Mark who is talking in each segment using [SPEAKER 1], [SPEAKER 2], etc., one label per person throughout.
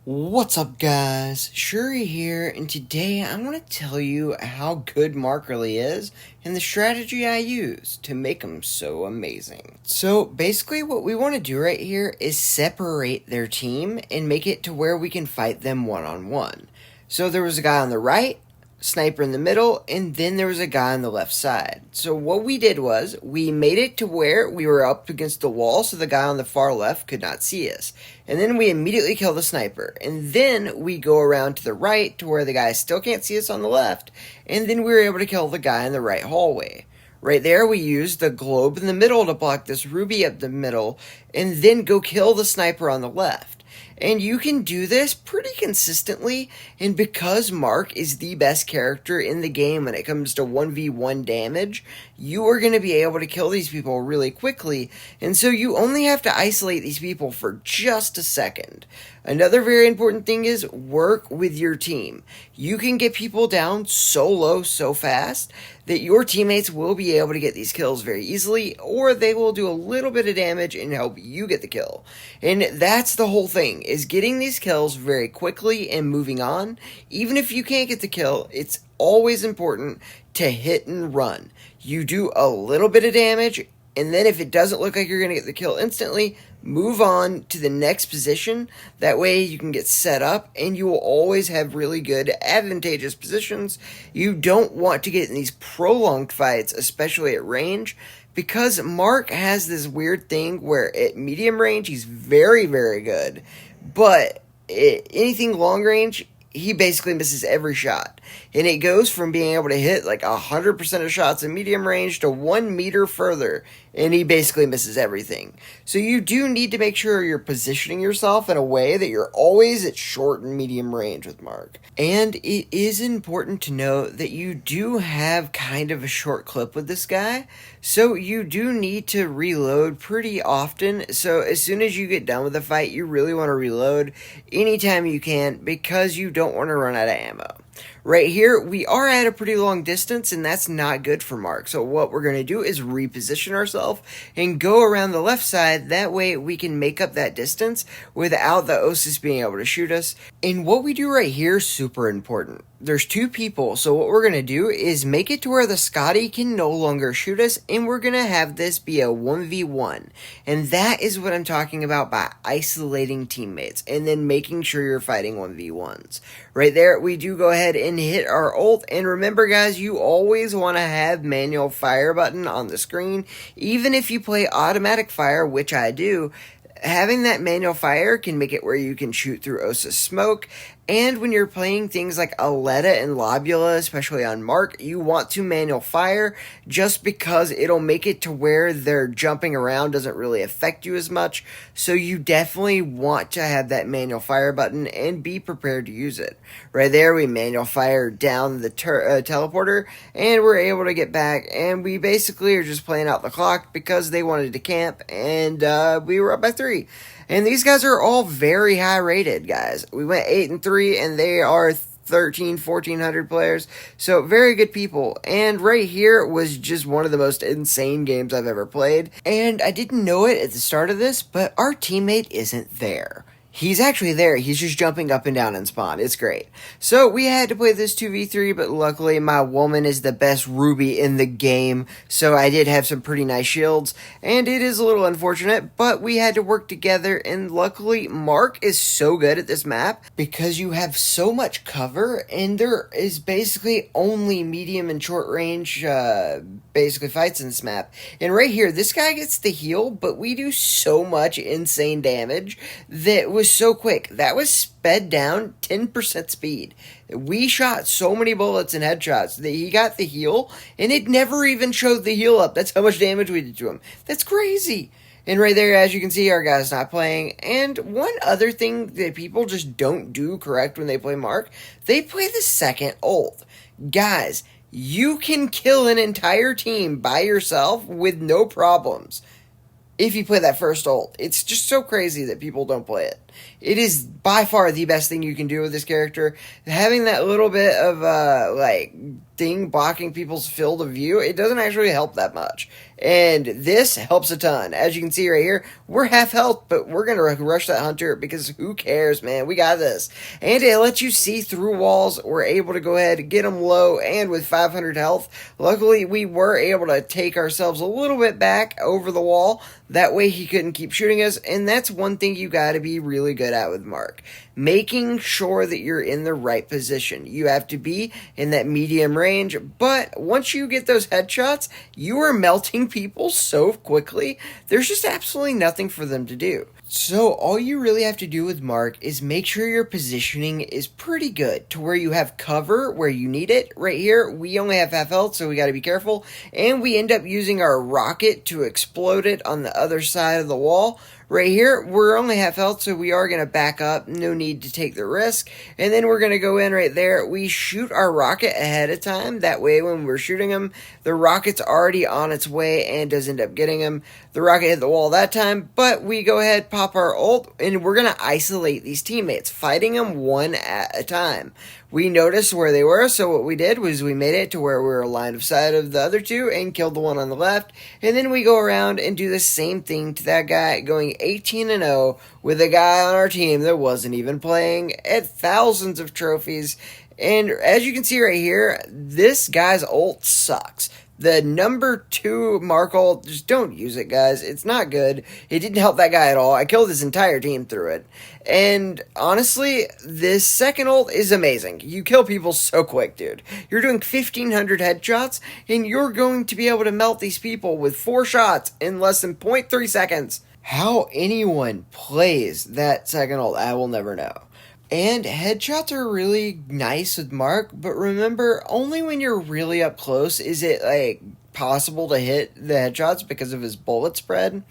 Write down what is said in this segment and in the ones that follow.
[SPEAKER 1] What's up, guys? Shouri here, and today I want to tell you how good Mark really is and the strategy I use to make him so amazing. So basically what we want to do right here is separate their team and make it to where we can fight them one-on-one. So there was a guy on the right, sniper in the middle, and then there was a guy on the left side. So what we did was we made it to where we were up against the wall so the guy on the far left could not see us. And then we immediately kill the sniper. And then we go around to the right to where the guy still can't see us on the left. And then we were able to kill the guy in the right hallway. Right there, we used the globe in the middle to block this ruby up the middle, and then go kill the sniper on the left. And you can do this pretty consistently, and because Mark is the best character in the game when it comes to 1v1 damage, you are going to be able to kill these people really quickly, and so you only have to isolate these people for just a second. Another very important thing is work with your team. You can get people down so low so fast that your teammates will be able to get these kills very easily, or they will do a little bit of damage and help you get the kill. And that's the whole thing, is getting these kills very quickly and moving on. Even if you can't get the kill, it's always important to hit and run. You do a little bit of damage, and then if it doesn't look like you're going to get the kill instantly, move on to the next position. That way you can get set up, and you will always have really good, advantageous positions. You don't want to get in these prolonged fights, especially at range, because Mark has this weird thing where at medium range, he's very, very good, but anything long range, he basically misses every shot. And it goes from being able to hit like 100% of shots in medium range to 1 meter further, and he basically misses everything. So you do need to make sure you're positioning yourself in a way that you're always at short and medium range with Mark. And it is important to note that you do have kind of a short clip with this guy, so you do need to reload pretty often. So as soon as you get done with the fight, you really want to reload anytime you can, because you don't want to run out of ammo. Right here, we are at a pretty long distance, and that's not good for Mark. So what we're going to do is reposition ourselves and go around the left side. That way we can make up that distance without the Osis being able to shoot us. And what we do right here is super important. There's two people, so what we're going to do is make it to where the Scotty can no longer shoot us, and we're going to have this be a 1v1. And that is what I'm talking about by isolating teammates, and then making sure you're fighting 1v1s. Right there, we do go ahead and hit our ult, and remember guys, you always want to have manual fire button on the screen. Even if you play automatic fire, which I do, having that manual fire can make it where you can shoot through Osa's smoke. And when you're playing things like Aletta and Lobula, especially on Mark, you want to manual fire just because it'll make it to where their jumping around doesn't really affect you as much. So you definitely want to have that manual fire button and be prepared to use it. Right there, we manual fire down the teleporter, and we're able to get back. And we basically are just playing out the clock because they wanted to camp, and we were up by 3. And these guys are all very high rated, guys. We went 8-3, and they are 1,400 players. So very good people. And right here was just one of the most insane games I've ever played. And I didn't know it at the start of this, but our teammate isn't there. He's actually there. He's just jumping up and down in spawn. It's great. So we had to play this 2v3, but luckily my woman is the best Ruby in the game, so I did have some pretty nice shields, and it is a little unfortunate, but we had to work together, and luckily Mark is so good at this map because you have so much cover, and there is basically only medium and short range basically fights in this map. And right here, this guy gets the heal, but we do so much insane damage that was so quick. That was sped down 10% speed. We shot so many bullets and headshots that he got the heal, and it never even showed the heal up. That's how much damage we did to him. That's crazy. And right there, as you can see, our guy's not playing. And one other thing that people just don't do correct when they play Mark, they play the second ult. Guys, you can kill an entire team by yourself with no problems if you play that first ult. It's just so crazy that people don't play it. It is by far the best thing you can do with this character. Having that little bit of thing blocking people's field of view, it doesn't actually help that much. And this helps a ton. As you can see right here, we're half health, but we're going to rush that hunter because who cares, man? We got this. And it lets you see through walls. We're able to go ahead and get them low, and with 500 health, luckily we were able to take ourselves a little bit back over the wall. That way he couldn't keep shooting us, and that's one thing you got to be really good at with Mark. Making sure that you're in the right position. You have to be in that medium range, but once you get those headshots, you are melting people so quickly, there's just absolutely nothing for them to do. So all you really have to do with Mark is make sure your positioning is pretty good to where you have cover where you need it. Right here, we only have half health, so we got to be careful. And we end up using our rocket to explode it on the other side of the wall. Right here, we're only half health, so we are going to back up. No need to take the risk. And then we're going to go in right there. We shoot our rocket ahead of time. That way, when we're shooting him, the rocket's already on its way and does end up getting him. The rocket hit the wall that time, but we go ahead, pop our ult, and we're going to isolate these teammates, fighting them one at a time. We noticed where they were, so what we did was we made it to where we were line of sight of the other two and killed the one on the left. And then we go around and do the same thing to that guy, going 18-0 with a guy on our team that wasn't even playing, at thousands of trophies. And as you can see right here, this guy's ult sucks. The number 2 Mark ult, just don't use it, guys. It's not good. It didn't help that guy at all. I killed his entire team through it. And honestly, this second ult is amazing. You kill people so quick, dude. You're doing 1,500 headshots, and you're going to be able to melt these people with 4 shots in less than 0.3 seconds. How anyone plays that second ult, I will never know. And headshots are really nice with Mark, but remember, only when you're really up close is it possible to hit the headshots because of his bullet spread.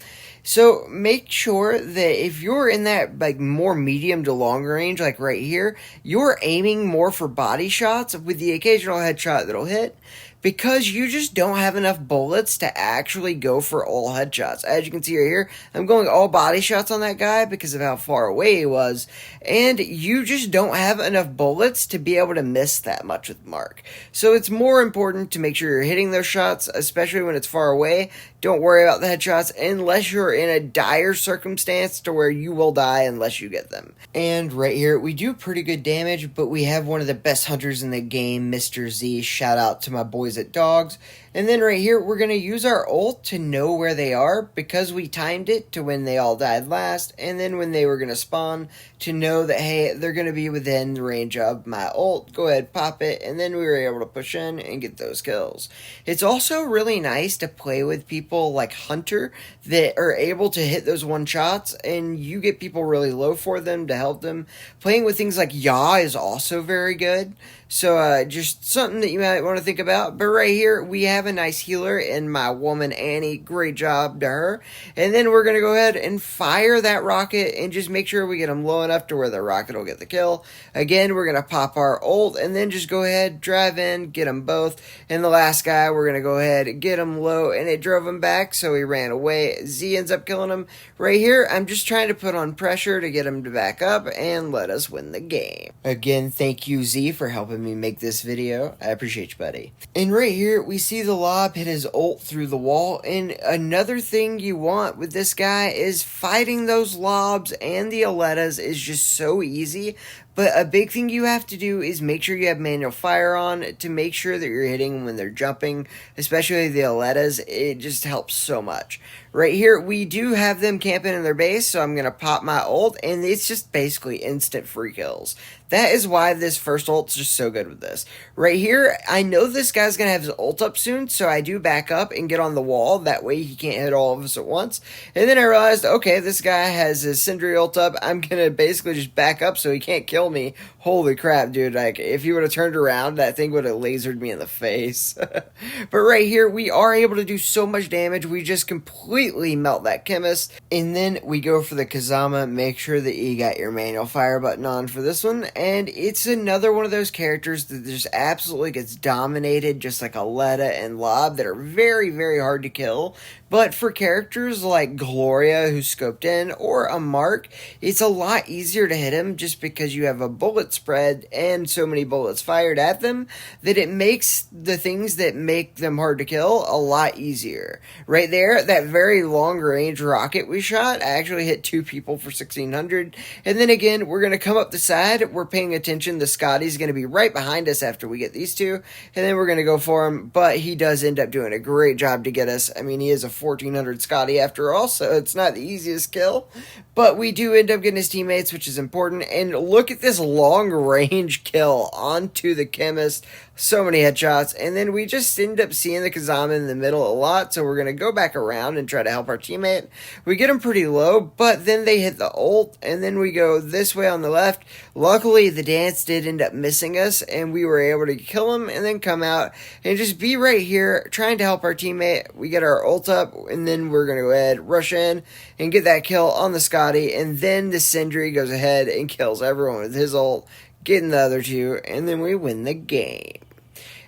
[SPEAKER 1] So make sure that if you're in that more medium to long range, like right here, you're aiming more for body shots with the occasional headshot that'll hit, because you just don't have enough bullets to actually go for all headshots. As you can see right here, I'm going all body shots on that guy because of how far away he was, and you just don't have enough bullets to be able to miss that much with Mark. So it's more important to make sure you're hitting those shots, especially when it's far away. Don't worry about the headshots unless you're in a dire circumstance to where you will die unless you get them. And right here, we do pretty good damage, but we have one of the best hunters in the game, Mr. Z. Shout out to my boys at Dogs. And then right here, we're going to use our ult to know where they are because we timed it to when they all died last, and then when they were going to spawn to know that, hey, they're going to be within the range of my ult. Go ahead, pop it, and then we were able to push in and get those kills. It's also really nice to play with people like Hunter that are able to hit those one shots, and you get people really low for them to help them. Playing with things like Yaw is also very good. So just something that you might want to think about. But right here, we have a nice healer in my woman, Annie. Great job to her. And then we're going to go ahead and fire that rocket and just make sure we get them low enough to where the rocket will get the kill. Again, we're going to pop our ult and then just go ahead, drive in, get them both. And the last guy, we're going to go ahead and get him low, and it drove him back, so he ran away. Z ends up killing him. Right here, I'm just trying to put on pressure to get him to back up and let us win the game. Again, thank you, Z, for helping me make this video. I appreciate you, buddy. And right here, we see the lob hit his ult through the wall. And another thing you want with this guy is fighting those lobs and the Alettas is just so easy. But a big thing you have to do is make sure you have manual fire on to make sure that you're hitting when they're jumping, especially the Alettas. It just helps so much. Right here, we do have them camping in their base, so I'm going to pop my ult, and it's just basically instant free kills. That is why this first ult's just so good with this. Right here, I know this guy's going to have his ult up soon, so I do back up and get on the wall. That way he can't hit all of us at once. And then I realized, okay, this guy has his Sindri ult up. I'm going to basically just back up so he can't kill me. Holy crap, dude. Like, if he would have turned around, that thing would have lasered me in the face. But right here, we are able to do so much damage. We just completely melt that chemist. And then we go for the Kazama. Make sure that you got your manual fire button on for this one. And it's another one of those characters that just absolutely gets dominated, just like Aletta and Lob, that are very, very hard to kill But for characters like Gloria, who's scoped in, or a Mark, it's a lot easier to hit him just because you have a bullet spread and so many bullets fired at them that it makes the things that make them hard to kill a lot easier. Right there, that very long range rocket we shot, I actually hit 2 people for 1600. And then again, we're going to come up the side. We're paying attention. The Scotty's going to be right behind us after we get these 2. And then we're going to go for him. But he does end up doing a great job to get us. I mean, he is a 1400 Scotty after all, so it's not the easiest kill. But we do end up getting his teammates, which is important. And look at this long range kill onto the chemist. So many headshots. And then we just end up seeing the Kazama in the middle a lot. So we're going to go back around and try to help our teammate. We get him pretty low, but then they hit the ult. And then we go this way on the left. Luckily, the dance did end up missing us. And we were able to kill him and then come out and just be right here trying to help our teammate. We get our ult up. And then we're going to go ahead, rush in and get that kill on the Scotty. And then the Sentry goes ahead and kills everyone with his ult, getting the other 2, and then we win the game.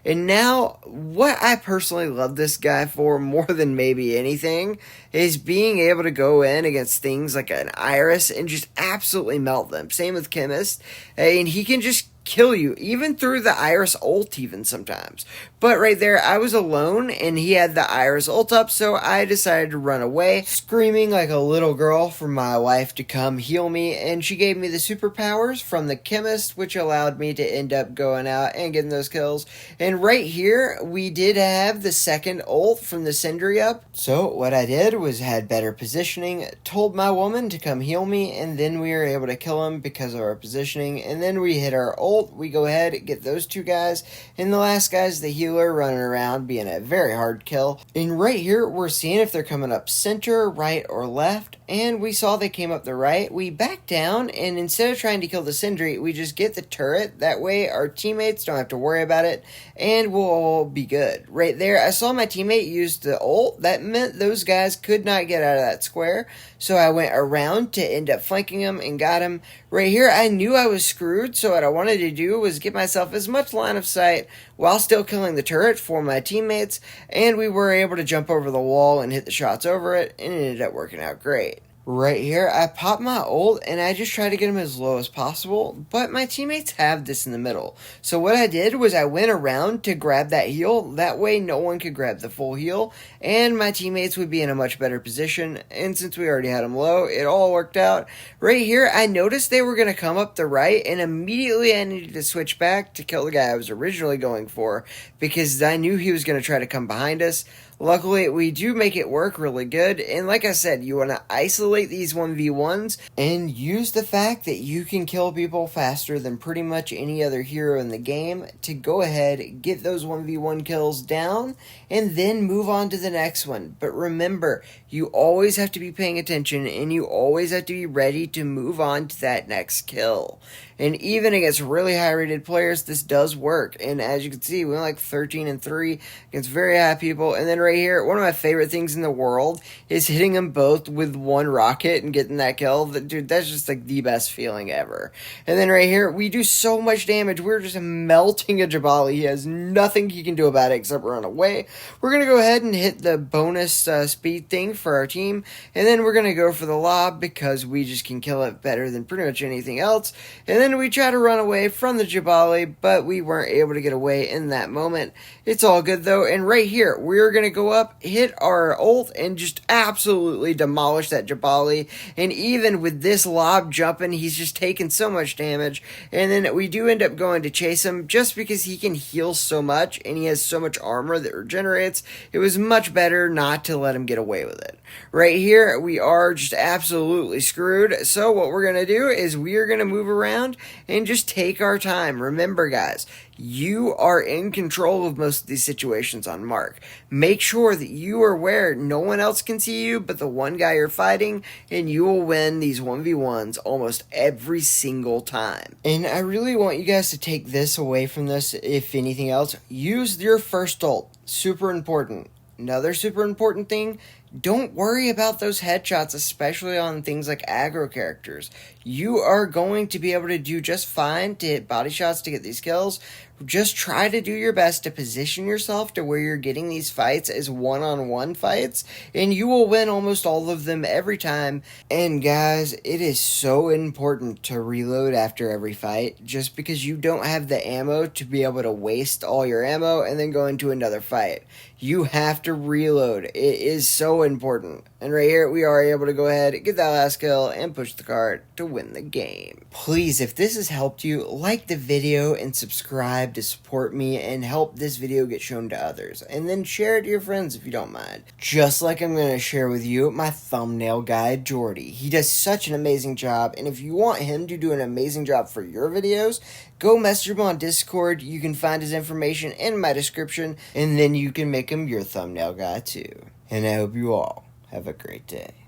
[SPEAKER 1] And now, what I personally love this guy for more than maybe anything is being able to go in against things like an Iris and just absolutely melt them. Same with Chemist. And he can just kill you, even through the Iris ult even sometimes. But right there, I was alone, and he had the Iris ult up, so I decided to run away, screaming like a little girl for my wife to come heal me, and she gave me the superpowers from the Chemist, which allowed me to end up going out and getting those kills. And right here, we did have the second ult from the Sentry up, so what I did was had better positioning, told my woman to come heal me, and then we were able to kill him because of our positioning, and then we hit our ult. We go ahead, get those 2 guys, and the last guy's the healer running around being a very hard kill. And right here, we're seeing if they're coming up center, right, or left, and we saw they came up the right. We back down, and instead of trying to kill the Sentry, we just get the turret. That way, our teammates don't have to worry about it, and we'll all be good. Right there, I saw my teammate use the ult. That meant those guys could not get out of that square, so I went around to end up flanking him and got him. Right here, I knew I was screwed, so what I wanted to do was give myself as much line of sight while still killing the turret for my teammates, and we were able to jump over the wall and hit the shots over it, and it ended up working out great. Right here, I pop my ult, and I just try to get him as low as possible, but my teammates have this in the middle. So what I did was I went around to grab that heal, that way no one could grab the full heal, and my teammates would be in a much better position, and since we already had them low, it all worked out. Right here, I noticed they were going to come up the right, and immediately I needed to switch back to kill the guy I was originally going for, because I knew he was going to try to come behind us. Luckily, we do make it work really good, and like I said, you want to isolate these 1v1s and use the fact that you can kill people faster than pretty much any other hero in the game to go ahead, get those 1v1 kills down, and then move on to the next one. But remember, you always have to be paying attention, and you always have to be ready to move on to that next kill. And even against really high-rated players, this does work. And as you can see, we went like 13-3 against very high people. And then right here, one of my favorite things in the world is hitting them both with one rocket and getting that kill. Dude, that's just like the best feeling ever. And then right here, we do so much damage. We're just melting a Jabali. He has nothing he can do about it except run away. We're going to go ahead and hit the bonus speed thing for our team. And then we're going to go for the lob because we just can kill it better than pretty much anything else. And then we try to run away from the Jabali, but we weren't able to get away in that moment. It's all good though, and right here, we're going to go up, hit our ult, and just absolutely demolish that Jabali. And even with this lob jumping, he's just taking so much damage. And then we do end up going to chase him just because he can heal so much, and he has so much armor that regenerates. It was much better not to let him get away with it. Right here, we are just absolutely screwed. So what we're going to do is we are going to move around and just take our time. Remember, guys, you are in control of most of these situations on Mark. Make sure that you are where no one else can see you but the one guy you're fighting, and you will win these 1v1s almost every single time. And I really want you guys to take this away from this, if anything else. Use your first ult. Super important. Another super important thing, don't worry about those headshots, especially on things like aggro characters. You are going to be able to do just fine to hit body shots to get these kills. just try to do your best to position yourself to where you're getting these fights as one-on-one fights, and you will win almost all of them every time. And guys, it is so important to reload after every fight, just because you don't have the ammo to be able to waste all your ammo and then go into another fight. You have to reload. It is so important. And right here, we are able to go ahead, get that last kill, and push the cart to win the game. Please, if this has helped you, like the video and subscribe to support me and help this video get shown to others. And then share it to your friends if you don't mind. Just like I'm going to share with you my thumbnail guy, Jordy. He does such an amazing job, and if you want him to do an amazing job for your videos, go message him on Discord. You can find his information in my description, and then you can make him your thumbnail guy too. And I hope you all have a great day.